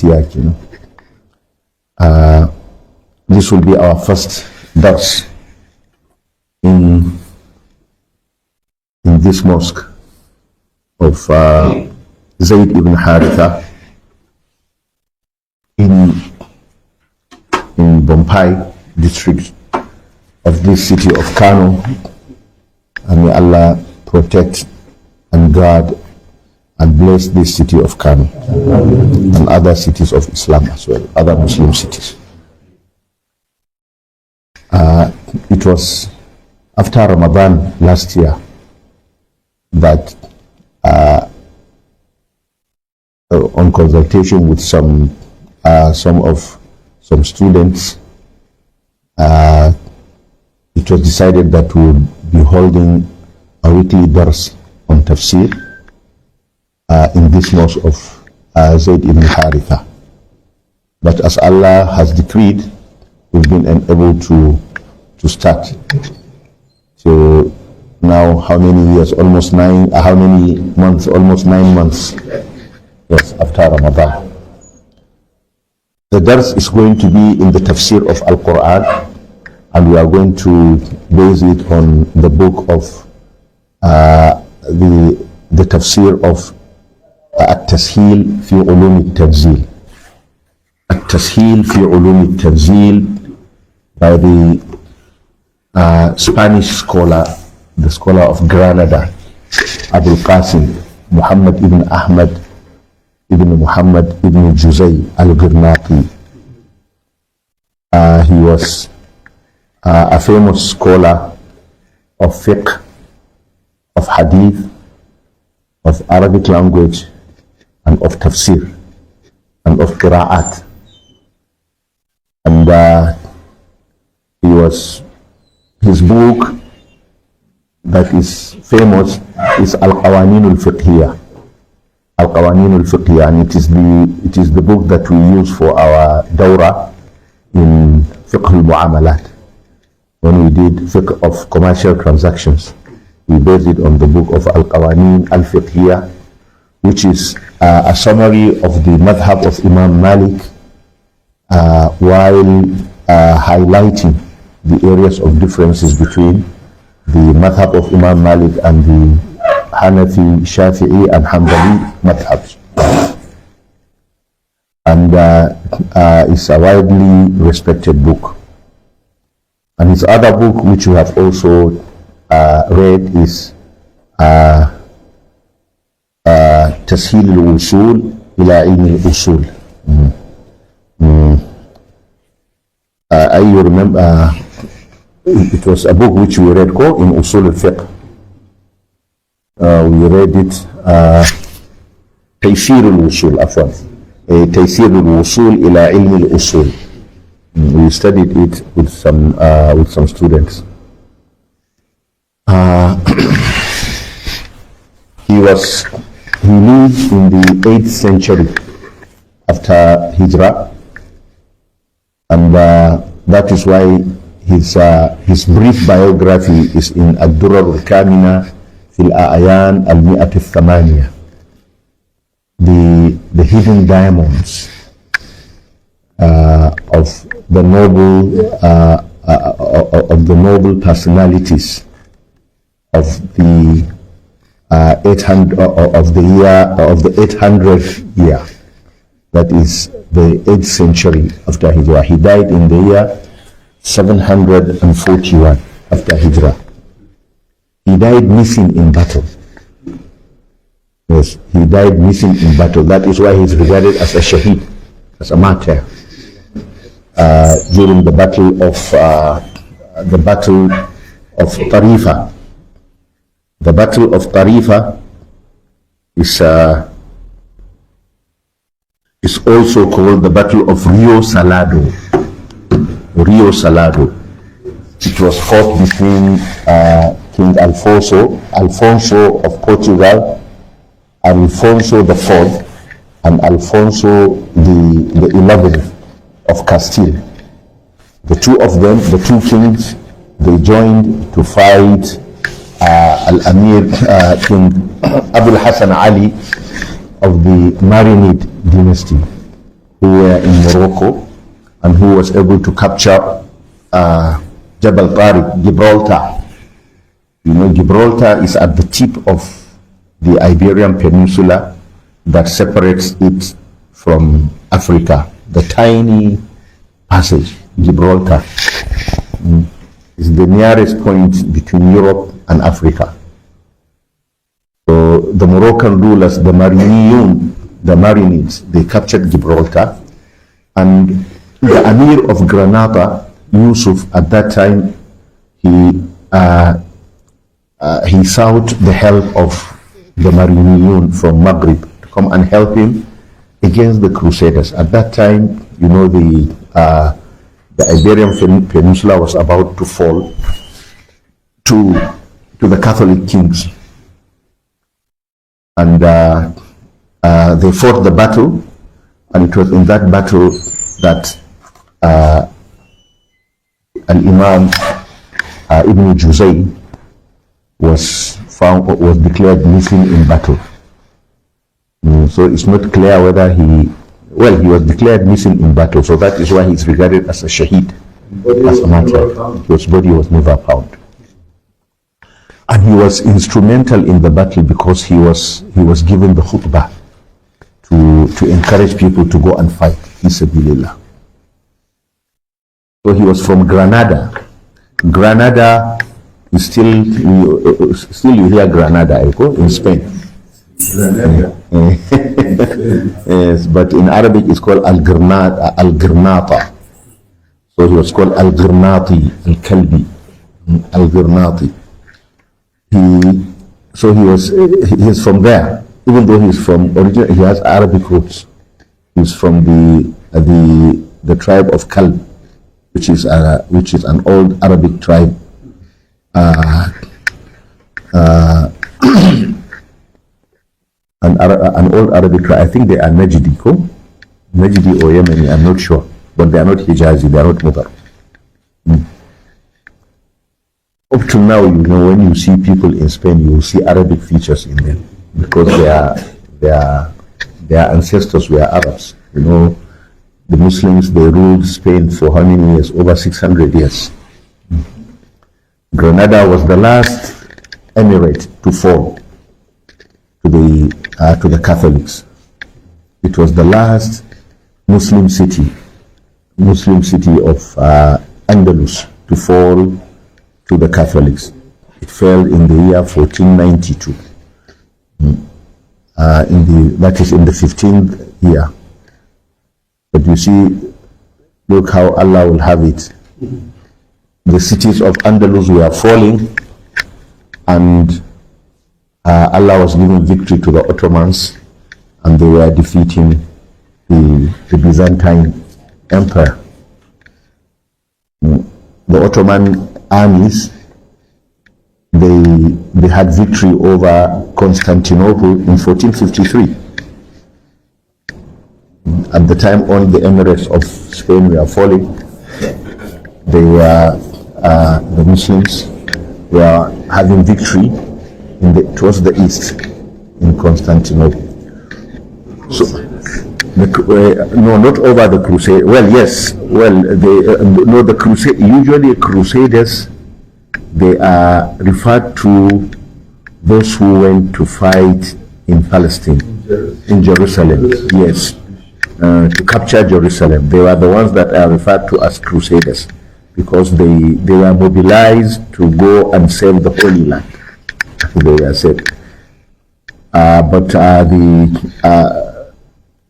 siyaq, you know. This will be our first dars in this mosque of Zayd ibn Haritha in Bombay district of this city of Kano, and may Allah protect and guard and bless this city of Kano and other cities of Islam as well, other Muslim cities. It was after Ramadan last year that on consultation with some students, it was decided that we would be holding a weekly dars on Tafseer in this mosque of Zayd ibn Haritha. But as Allah has decreed, we've been unable to start. So now, how many years? Almost 9. How many months? Almost 9 months. Yes, after Ramadan. The dars is going to be in the Tafseer of Al-Quran, and we are going to base it on the book of the Tafseer of At-Tasheel fi Ulum At-Tanzil. At-Tasheel fi Ulum At-Tanzil by the Spanish scholar, the scholar of Granada, Abul Qasim Muhammad ibn Ahmad ibn Muhammad ibn Juzay al-Ghirnaqi. He was a famous scholar of fiqh, of hadith, of Arabic language, and of tafsir, and of qira'at. And his book that is famous is Al-Qawanin al-Fiqhiyah. Al-Qawanin al-Fiqhiyah, and it is the book that we use for our dawrah in fiqh al-mu'amalat. When we did fiqh of commercial transactions, we based it on the book of Al-Qawanin al-Fiqhiyah, which is a summary of the madhab of Imam Malik, while highlighting the areas of differences between the madhab of Imam Malik and the Hanafi, Shafi'i and Hanbali madhabs. And it's a widely respected book. And his other book, which you have also read, is Tasheel al-Wusul ila Ilm al-Usul. You remember, it was a book which we read in Usul al-Fiqh. We read it, Tafseer al-Wusul, Tafseer al-Wusul ila Ilm al-Usul. We studied it with some students. He lived in the 8th century after Hijrah, and that is why his brief biography is in Ad-Durar al-Kamina fil A'yan al-Mi'at al-Thamaniya, the hidden diamonds of the noble personalities of the 800th year, that is the 8th century after Hijrah. He died in the year 741 after Hijrah. He died missing in battle. Yes, he died missing in battle. That is why he is regarded as a shaheed, as a martyr, during the battle of Tarifa. The battle of Tarifa is also called the battle of Rio Salado. Rio Salado. It was fought between King Alfonso of Portugal, Alfonso IV, and Alfonso the 11th of Castile. The two of them, the two kings, they joined to fight Al-Amir King Abul Hassan Ali of the Marinid dynasty. who were in Morocco and who was able to capture Jabal Tariq, Gibraltar. You know, Gibraltar is at the tip of the Iberian Peninsula that separates it from Africa. The tiny passage, Gibraltar, is the nearest point between Europe and Africa. So the Moroccan rulers, the Marinids, they captured Gibraltar, and the Amir of Granada, Yusuf, at that time, he sought the help of the Mariniyun from Maghrib to come and help him against the Crusaders. At that time, you know, the Iberian Peninsula was about to fall to the Catholic kings. And they fought the battle, and it was in that battle that Al-Imam ibn Juzay was declared missing in battle. So it's not clear whether he was declared missing in battle, so that is why he's regarded as a shaheed, as a martyr. His body was never found. And he was instrumental in the battle because he was given the khutbah to encourage people to go and fight. Fisabilillah. So he was from Granada. Granada is still you hear Granada, in Spain. Yes, but in Arabic it's called Al-Girnata. So he was called Al-Girnati, Al-Kalbi, Al-Girnati. He is from there, even though he's from originally, he has Arabic roots. He's from the tribe of Kalb, which is an old Arabic tribe. An old Arabic tribe. I think they are Najdi or Yemeni, I'm not sure, but they are not Hijazi, they are not Mudar. Up to now, you know, when you see people in Spain, you will see Arabic features in them because their ancestors were Arabs. You know, the Muslims, they ruled Spain for how many years? Over 600 years. Granada was the last emirate to fall to the Catholics. It was the last Muslim city of Andalus to fall to the Catholics. It fell in the year 1492. That is in the 15th year. But you see, look how Allah will have it. The cities of Andalus were falling, and Allah was giving victory to the Ottomans, and they were defeating the Byzantine Empire. The Ottoman armies, they had victory over Constantinople in 1453. At the time, all the emirates of Spain were falling. The Muslims were having victory towards the east in Constantinople. So, no, not over the crusade. Well, yes. Well, the crusade. Usually, crusaders, they are referred to those who went to fight in Palestine, in Jerusalem. Yes, to capture Jerusalem. They were the ones that are referred to as crusaders because they were mobilized to go and save the Holy Land. They were saved.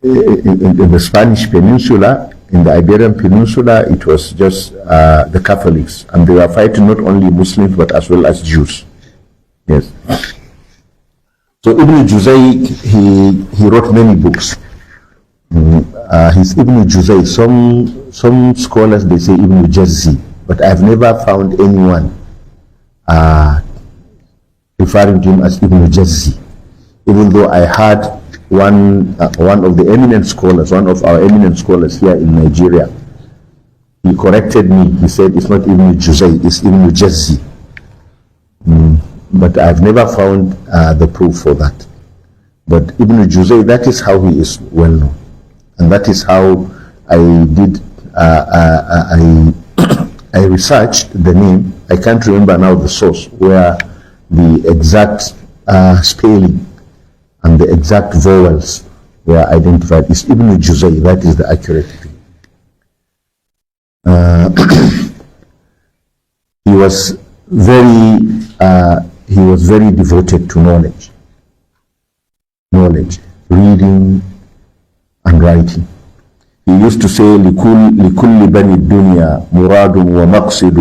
In the Spanish Peninsula, in the Iberian Peninsula, it was just the Catholics, and they were fighting not only Muslims but as well as Jews. Yes. So Ibn Juzay, he wrote many books. He's Ibn Juzay. Some scholars, they say Ibn Juzay, but I've never found anyone referring to him as Ibn Juzay, even though I had one of the eminent scholars, one of our eminent scholars here in Nigeria, he corrected me. He said it's not Ibn Juzay, it's Ibn Juzay. But I've never found the proof for that. But Ibn Juzay, that is how he is well known. And that is how I did, I researched the name. I can't remember now the source where the exact spelling and the exact vowels were identified. It's ibn Juzay, that is the accurate thing. He was very devoted to knowledge, reading and writing. He used to say, لِكُلِّ بَنِي الدُّنْيَا مُرَادٌ وَمَقْصِدُ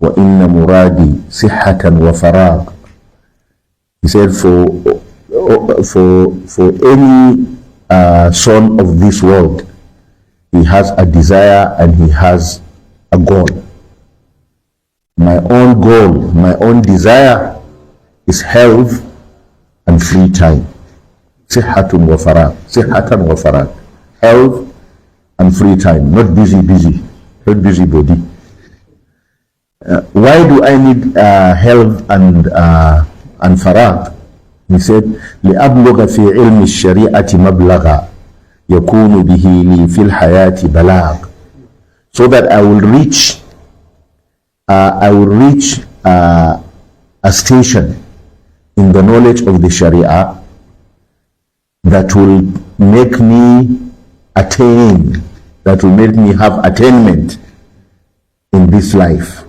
وَإِنَّ مُرَادِي صِحَّةً وَفَرَاغٌ. He said, for any son of this world, he has a desire and he has a goal. My own goal, my own desire is health and free time. Sihhatun wa farag. Sihhatan wa farag. Health and free time, not busybody. Why do I need health and farag? He said, لأبلغ في علم الشريعة مبلغا يكون به لي في الحياة بلاغ. So that I will reach a station in the knowledge of the Sharia that will make me attain, that will make me have attainment in this life.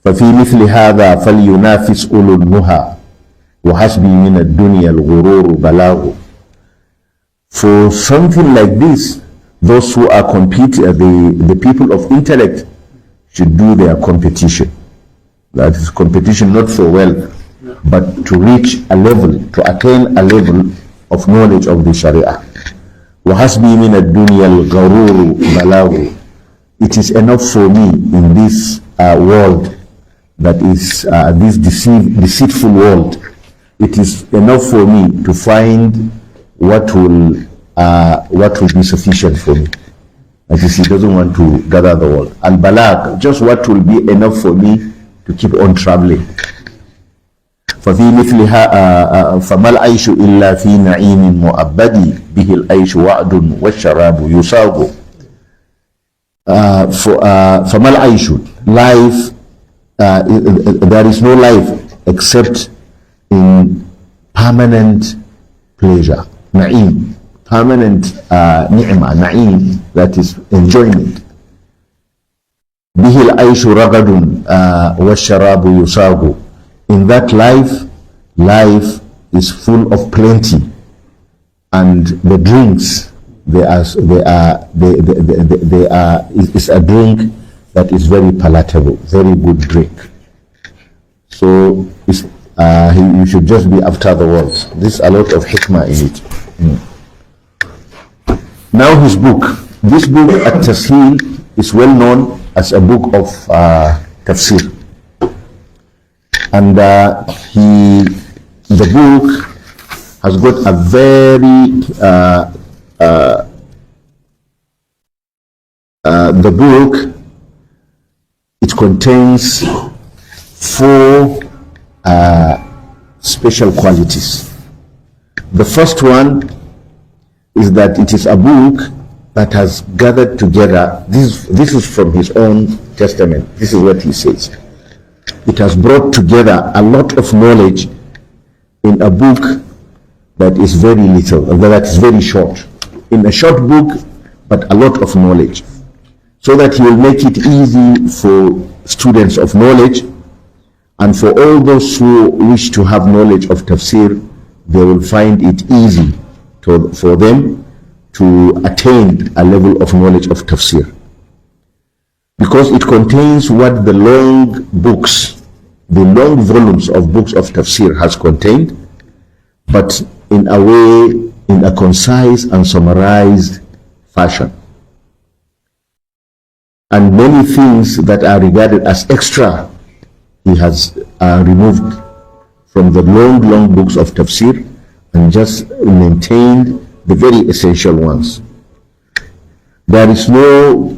ففي مثل هذا فلينافس أولو النهى وحسبي من الدنيا الغرور بلاغ. For something like this, those who are the people of intellect should do their competition. That is competition not for wealth, but to reach a level, to attain a level of knowledge of the Sharia. وَحَسْبِي مِنَ الدُّنْيَا الْغَرُورُ بَلَاغُ. It is enough for me in this world, that is this deceitful world. It is enough for me to find what will be sufficient for me. As you see, he doesn't want to gather the world. Al-Balag, just what will be enough for me to keep on traveling. ففي مثلها فما العيش إلا في نعيم مؤبد به العيش وعد والشراب يصاب. فما العيش, life, there is no life except in permanent pleasure. Na'im, permanent ni'mah, na'im, that is enjoyment. به العيش رغد والشراب يصاب. In that life is full of plenty, and the drinks, it's a drink that is very palatable, very good drink. So you should just be after the words. There's a lot of hikmah in it. Now his book. This book, At-Tafseer, is well known as a book of Tafseer. And the book has got a very the book, it contains 4 special qualities. The first one is that it is a book that has gathered together, this is from his own testament, this is what he says. It has brought together a lot of knowledge in a book that is very little, that is very short. In a short book, but a lot of knowledge. So that he will make it easy for students of knowledge, and for all those who wish to have knowledge of tafsir, they will find it easy for them to attain a level of knowledge of tafsir. Because it contains what the long books, the long volumes of books of tafsir has contained, but in a way, in a concise and summarized fashion. And many things that are regarded as extra, he has removed from the long books of tafsir and just maintained the very essential ones. There is no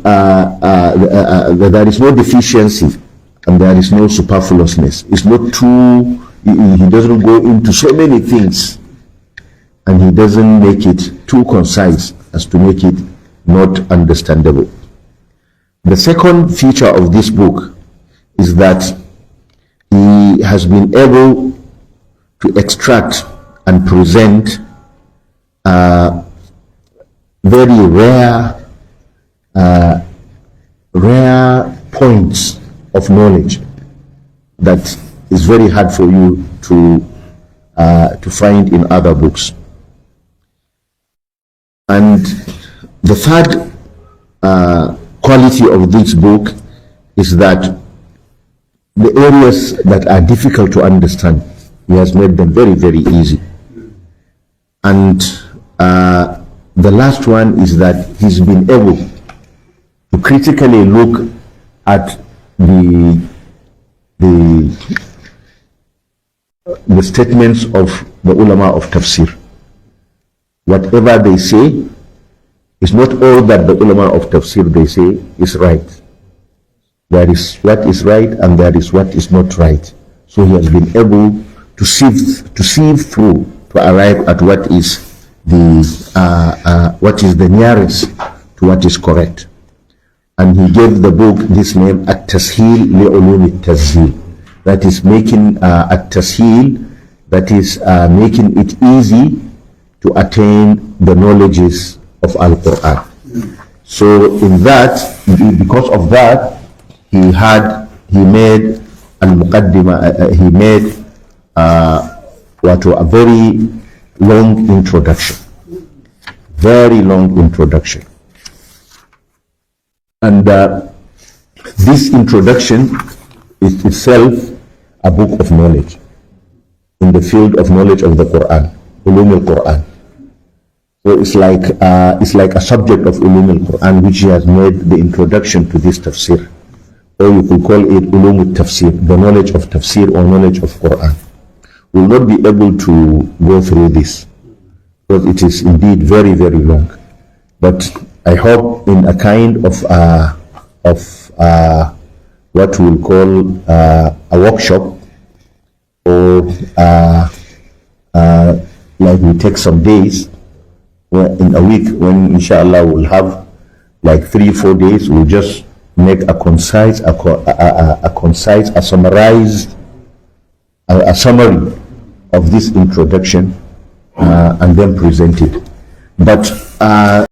deficiency, and there is no superfluousness. It's not too, he doesn't go into so many things, and he doesn't make it too concise as to make it not understandable. The second feature of this book is that he has been able to extract and present very rare points of knowledge that is very hard for you to find in other books. And the third quality of this book is that the areas that are difficult to understand, he has made them very, very easy. And the last one is that he's been able to critically look at the statements of the ulama of tafsir. Whatever they say is not all that the ulama of tafsir they say is right. There is what is right and there is what is not right. So he has been able to sieve through to arrive at what is the nearest to what is correct. And he gave the book this name, At-Tasheel li-Ulum At-Tasheel. That is making At-Tasheel, that is making it easy to attain the knowledges of Al-Quran. So in that, because of that, he made Al-Muqaddimah, he made a very long introduction. Very long introduction. And this introduction is itself a book of knowledge in the field of knowledge of the Quran, Ulum al-Quran. So it's like a subject of Ulum al-Quran, which he has made the introduction to this tafsir. Or you could call it Ulum al-Tafsir, the knowledge of tafsir or knowledge of Quran. We will not be able to go through this because it is indeed very, very long. But I hope in a kind of what we'll call a workshop, or like we take some days in a week, when inshallah we'll have like 3-4 days, we'll just make a summary of this introduction and then present it. But